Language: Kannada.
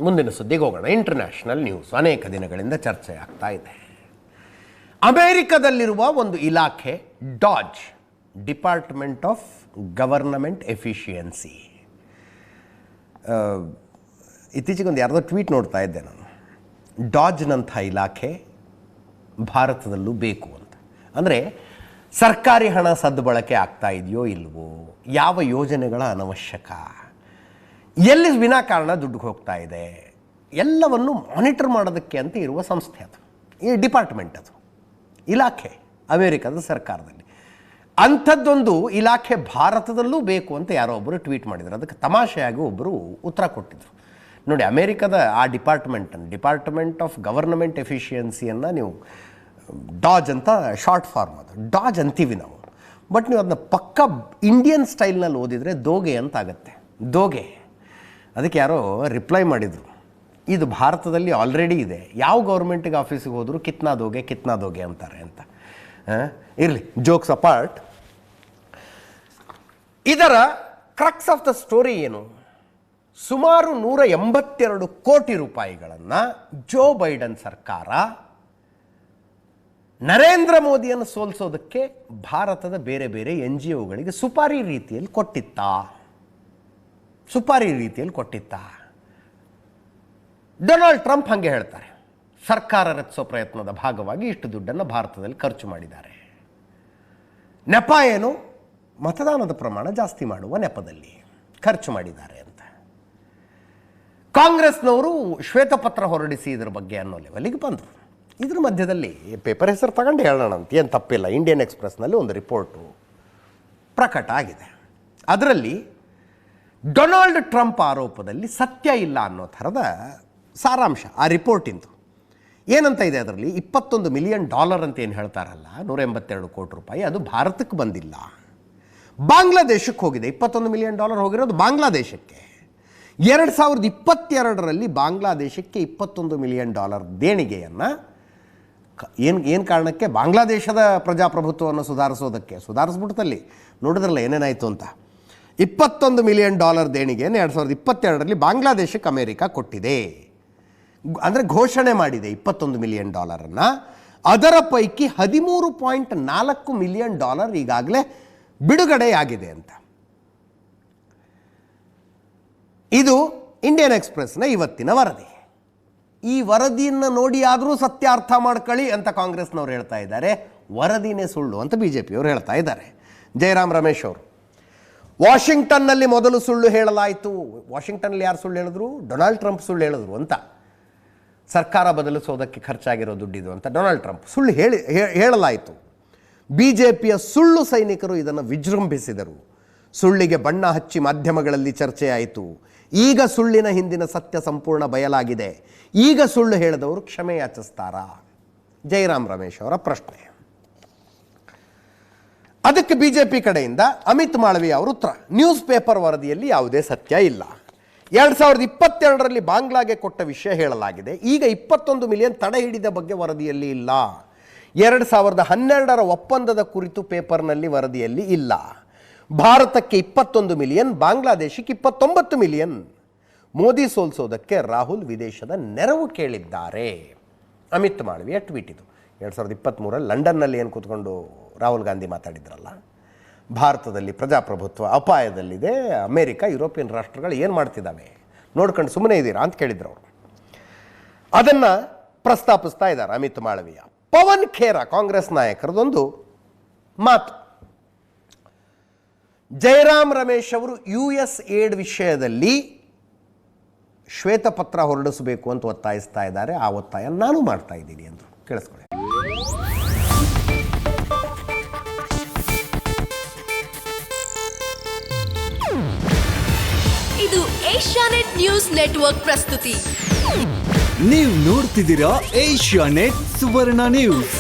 ಮುಂದಿನ ಸುದ್ದಿಗೆ ಹೋಗೋಣ. ಇಂಟರ್ನ್ಯಾಷನಲ್ ನ್ಯೂಸ್ ಅನೇಕ ದಿನಗಳಿಂದ ಚರ್ಚೆ ಆಗ್ತಾ ಇದೆ. ಅಮೇರಿಕದಲ್ಲಿರುವ ಒಂದು ಇಲಾಖೆ DOGE, department of government efficiency. ಇತ್ತೀಚೆಗೊಂದು ಯಾರ್ದೋ ಟ್ವೀಟ್ ನೋಡ್ತಾ ಇದ್ದೆ ನಾನು. ಡಾಜ್ನಂಥ ಇಲಾಖೆ ಭಾರತದಲ್ಲೂ ಬೇಕು ಅಂತ. ಅಂದರೆ ಸರ್ಕಾರಿ ಹಣ ಸದ್ಬಳಕೆ ಆಗ್ತಾ ಇದೆಯೋ ಇಲ್ವೋ, ಯಾವ ಯೋಜನೆಗಳ ಅನವಶ್ಯಕ, ಎಲ್ಲಿ ವಿನಾಕಾರಣ ದುಡ್ಡು ಹೋಗ್ತಾ ಇದೆ, ಎಲ್ಲವನ್ನು ಮಾನಿಟರ್ ಮಾಡೋದಕ್ಕೆ ಅಂತ ಇರುವ ಸಂಸ್ಥೆ ಅದು. ಈ ಡಿಪಾರ್ಟ್ಮೆಂಟ್ ಅದು, ಇಲಾಖೆ ಅಮೇರಿಕದ ಸರ್ಕಾರದಲ್ಲಿ. ಅಂಥದ್ದೊಂದು ಇಲಾಖೆ ಭಾರತದಲ್ಲೂ ಬೇಕು ಅಂತ ಯಾರೋ ಒಬ್ಬರು ಟ್ವೀಟ್ ಮಾಡಿದರು. ಅದಕ್ಕೆ ತಮಾಷೆಯಾಗಿ ಒಬ್ಬರು ಉತ್ತರ ಕೊಟ್ಟಿದ್ರು. ನೋಡಿ, ಅಮೇರಿಕದ ಆ ಡಿಪಾರ್ಟ್ಮೆಂಟ್ ಆಫ್ ಗವರ್ನಮೆಂಟ್ ಎಫಿಷಿಯನ್ಸಿಯನ್ನು ನೀವು ಡಾಜ್ ಅಂತ ಶಾರ್ಟ್ ಫಾರ್ಮ್, ಅದು ಡಾಜ್ ಅಂತೀವಿ ನಾವು. ಬಟ್ ನೀವು ಅದನ್ನ ಪಕ್ಕ ಇಂಡಿಯನ್ ಸ್ಟೈಲ್ನಲ್ಲಿ ಓದಿದರೆ ದೋಗೆ ಅಂತ ಆಗುತ್ತೆ, ದೋಗೆ. ಅದಕ್ಕೆ ಯಾರೋ ರಿಪ್ಲೈ ಮಾಡಿದರು, ಇದು ಭಾರತದಲ್ಲಿ ಆಲ್ರೆಡಿ ಇದೆ, ಯಾವ ಗೌರ್ಮೆಂಟಿಗೆ ಆಫೀಸಿಗೆ ಹೋದರೂ ಕಿತ್ನಾ ದೋಗೆ ಅಂತಾರೆ ಅಂತ. ಇರಲಿ, ಜೋಕ್ಸ್ ಅಪಾರ್ಟ್. ಇದರ ಕ್ರಕ್ಸ್ ಆಫ್ ದ ಸ್ಟೋರಿ ಏನು? ಸುಮಾರು 182 ಕೋಟಿ ರೂಪಾಯಿಗಳನ್ನು ಜೋ ಬೈಡನ್ ಸರ್ಕಾರ ನರೇಂದ್ರ ಮೋದಿಯನ್ನು ಸೋಲಿಸೋದಕ್ಕೆ ಭಾರತದ ಬೇರೆ ಬೇರೆ NGOಗಳಿಗೆ ಸುಪಾರಿ ರೀತಿಯಲ್ಲಿ ಕೊಟ್ಟಿತ್ತಾ. ಡೊನಾಲ್ಡ್ ಟ್ರಂಪ್ ಹಾಗೆ ಹೇಳ್ತಾರೆ, ಸರ್ಕಾರ ರಚಿಸೋ ಪ್ರಯತ್ನದ ಭಾಗವಾಗಿ ಇಷ್ಟು ದುಡ್ಡನ್ನು ಭಾರತದಲ್ಲಿ ಖರ್ಚು ಮಾಡಿದ್ದಾರೆ. ನೆಪ ಏನು? ಮತದಾನದ ಪ್ರಮಾಣ ಜಾಸ್ತಿ ಮಾಡುವ ನೆಪದಲ್ಲಿ ಖರ್ಚು ಮಾಡಿದ್ದಾರೆ ಅಂತ. ಕಾಂಗ್ರೆಸ್ನವರು ಶ್ವೇತಪತ್ರ ಹೊರಡಿಸಿ ಇದರ ಬಗ್ಗೆ ಅನ್ನೋ ಲೆವೆಲಿಗೆ ಬಂದರು. ಇದ್ರ ಮಧ್ಯದಲ್ಲಿ ಪೇಪರ್ ಹೆಸರು ತಗೊಂಡು ಹೇಳೋಣ ಅಂತ ಏನು ತಪ್ಪಿಲ್ಲ. ಇಂಡಿಯನ್ ಎಕ್ಸ್ಪ್ರೆಸ್ನಲ್ಲಿ ಒಂದು ರಿಪೋರ್ಟು ಪ್ರಕಟ ಆಗಿದೆ. ಅದರಲ್ಲಿ ಡೊನಾಲ್ಡ್ ಟ್ರಂಪ್ ಆರೋಪದಲ್ಲಿ ಸತ್ಯ ಇಲ್ಲ ಅನ್ನೋ ಥರದ ಸಾರಾಂಶ ಆ ರಿಪೋರ್ಟಿಂದು. ಏನಂತ ಇದೆ ಅದರಲ್ಲಿ? $21 ಮಿಲಿಯನ್ ಅಂತ ಏನು ಹೇಳ್ತಾರಲ್ಲ, 182 ಕೋಟಿ ರೂಪಾಯಿ, ಅದು ಭಾರತಕ್ಕೆ ಬಂದಿಲ್ಲ, ಬಾಂಗ್ಲಾದೇಶಕ್ಕೆ ಹೋಗಿದೆ. $21 ಮಿಲಿಯನ್ ಹೋಗಿರೋದು ಬಾಂಗ್ಲಾದೇಶಕ್ಕೆ. 2022ರಲ್ಲಿ ಬಾಂಗ್ಲಾದೇಶಕ್ಕೆ $21 ಮಿಲಿಯನ್ ದೇಣಿಗೆಯನ್ನು ಏನು ಕಾರಣಕ್ಕೆ? ಬಾಂಗ್ಲಾದೇಶದ ಪ್ರಜಾಪ್ರಭುತ್ವವನ್ನು ಸುಧಾರಿಸ್ಬಿಡ್ತಲ್ಲಿ ನೋಡಿದ್ರಲ್ಲ ಏನೇನಾಯಿತು ಅಂತ. $21 ಮಿಲಿಯನ್ ದೇಣಿಗೆಯನ್ನು 2022ರಲ್ಲಿ ಬಾಂಗ್ಲಾದೇಶಕ್ಕೆ ಅಮೇರಿಕ ಕೊಟ್ಟಿದೆ. ಅಂದರೆ ಘೋಷಣೆ ಮಾಡಿದೆ $21 ಮಿಲಿಯನ್. ಅದರ ಪೈಕಿ $13.4 ಮಿಲಿಯನ್ ಈಗಾಗಲೇ ಬಿಡುಗಡೆಯಾಗಿದೆ ಅಂತ. ಇದು ಇಂಡಿಯನ್ ಎಕ್ಸ್ಪ್ರೆಸ್ನ ಇವತ್ತಿನ ವರದಿ. ಈ ವರದಿಯನ್ನು ನೋಡಿ ಆದರೂ ಸತ್ಯ ಅರ್ಥ ಮಾಡ್ಕೊಳ್ಳಿ ಅಂತ ಕಾಂಗ್ರೆಸ್ನವ್ರು ಹೇಳ್ತಾ ಇದ್ದಾರೆ. ವರದಿನೇ ಸುಳ್ಳು ಅಂತ BJPಯವರು ಹೇಳ್ತಾ ಇದ್ದಾರೆ. ಜಯರಾಮ್ ರಮೇಶ್ ಅವರು, ವಾಷಿಂಗ್ಟನ್ನಲ್ಲಿ ಮೊದಲು ಸುಳ್ಳು ಹೇಳಲಾಯಿತು. ವಾಷಿಂಗ್ಟನ್ನಲ್ಲಿ ಯಾರು ಸುಳ್ಳು ಹೇಳಿದ್ರು? ಡೊನಾಲ್ಡ್ ಟ್ರಂಪ್ ಸುಳ್ಳು ಹೇಳಿದ್ರು ಅಂತ. ಸರ್ಕಾರ ಬದಲಿಸೋದಕ್ಕೆ ಖರ್ಚಾಗಿರೋ ದುಡ್ಡಿದು ಅಂತ ಡೊನಾಲ್ಡ್ ಟ್ರಂಪ್ ಸುಳ್ಳು ಹೇಳಲಾಯಿತು. BJPಯ ಸುಳ್ಳು ಸೈನಿಕರು ಇದನ್ನು ವಿಜೃಂಭಿಸಿದರು. ಸುಳ್ಳಿಗೆ ಬಣ್ಣ ಹಚ್ಚಿ ಮಾಧ್ಯಮಗಳಲ್ಲಿ ಚರ್ಚೆಯಾಯಿತು. ಈಗ ಸುಳ್ಳಿನ ಹಿಂದಿನ ಸತ್ಯ ಸಂಪೂರ್ಣ ಬಯಲಾಗಿದೆ. ಈಗ ಸುಳ್ಳು ಹೇಳಿದವರು ಕ್ಷಮೆ ಯಾಚಿಸ್ತಾರಾ? ಜಯರಾಮ್ ರಮೇಶ್ ಅವರ ಪ್ರಶ್ನೆ. ಅದಕ್ಕೆ BJP ಕಡೆಯಿಂದ ಅಮಿತ್ ಮಾಳವಿಯಾ ಅವರು ಉತ್ತರ, ನ್ಯೂಸ್ ಪೇಪರ್ ವರದಿಯಲ್ಲಿ ಯಾವುದೇ ಸತ್ಯ ಇಲ್ಲ. 2022ರಲ್ಲಿ ಬಾಂಗ್ಲಾಗೆ ಕೊಟ್ಟ ವಿಷಯ ಹೇಳಲಾಗಿದೆ. ಈಗ $21 ಮಿಲಿಯನ್ ತಡೆ ಹಿಡಿದ ಬಗ್ಗೆ ವರದಿಯಲ್ಲಿ ಇಲ್ಲ. 2012ರ ಒಪ್ಪಂದದ ಕುರಿತು ಪೇಪರ್ನಲ್ಲಿ ವರದಿಯಲ್ಲಿ ಇಲ್ಲ. ಭಾರತಕ್ಕೆ $21 ಮಿಲಿಯನ್, ಬಾಂಗ್ಲಾದೇಶಕ್ಕೆ $29 ಮಿಲಿಯನ್. ಮೋದಿ ಸೋಲಿಸೋದಕ್ಕೆ ರಾಹುಲ್ ವಿದೇಶದ ನೆರವು ಕೇಳಿದ್ದಾರೆ. ಅಮಿತ್ ಮಾಳವಿಯಾ ಟ್ವೀಟ್ ಇದು. 2023ರಲ್ಲಿ ಲಂಡನ್ನಲ್ಲಿ ಏನು ಕೂತ್ಕೊಂಡು ರಾಹುಲ್ ಗಾಂಧಿ ಮಾತಾಡಿದ್ರಲ್ಲ, ಭಾರತದಲ್ಲಿ ಪ್ರಜಾಪ್ರಭುತ್ವ ಅಪಾಯದಲ್ಲಿದೆ, ಅಮೇರಿಕ ಯುರೋಪಿಯನ್ ರಾಷ್ಟ್ರಗಳು ಏನು ಮಾಡ್ತಿದ್ದಾವೆ ನೋಡ್ಕೊಂಡು ಸುಮ್ಮನೆ ಇದ್ದೀರಾ ಅಂತ ಕೇಳಿದ್ರು ಅವರು. ಅದನ್ನು ಪ್ರಸ್ತಾಪಿಸ್ತಾ ಇದ್ದಾರೆ ಅಮಿತ್ ಮಾಳವಿಯಾ. ಪವನ್ ಖೇರಾ ಕಾಂಗ್ರೆಸ್ ನಾಯಕರದೊಂದು ಮಾತು. ಜಯರಾಮ್ ರಮೇಶ್ ಅವರು US ಏಡ್ ವಿಷಯದಲ್ಲಿ ಶ್ವೇತಪತ್ರ ಹೊರಡಿಸಬೇಕು ಅಂತ ಒತ್ತಾಯಿಸ್ತಾ ಇದ್ದಾರೆ. ಆ ಒತ್ತಾಯ ನಾನು ಮಾಡ್ತಾ ಇದ್ದೀನಿ ಎಂದು ಕೇಳಿಸ್ಕೊಳ್ಳಿ. ಇದು ಏಷ್ಯಾನೆಟ್ ನ್ಯೂಸ್ ನೆಟ್ವರ್ಕ್ ಪ್ರಸ್ತುತಿ. ನೀವು ನೋಡ್ತಿದ್ದೀರಾ ಏಷ್ಯಾನೆಟ್ ಸುವರ್ಣ ನ್ಯೂಸ್.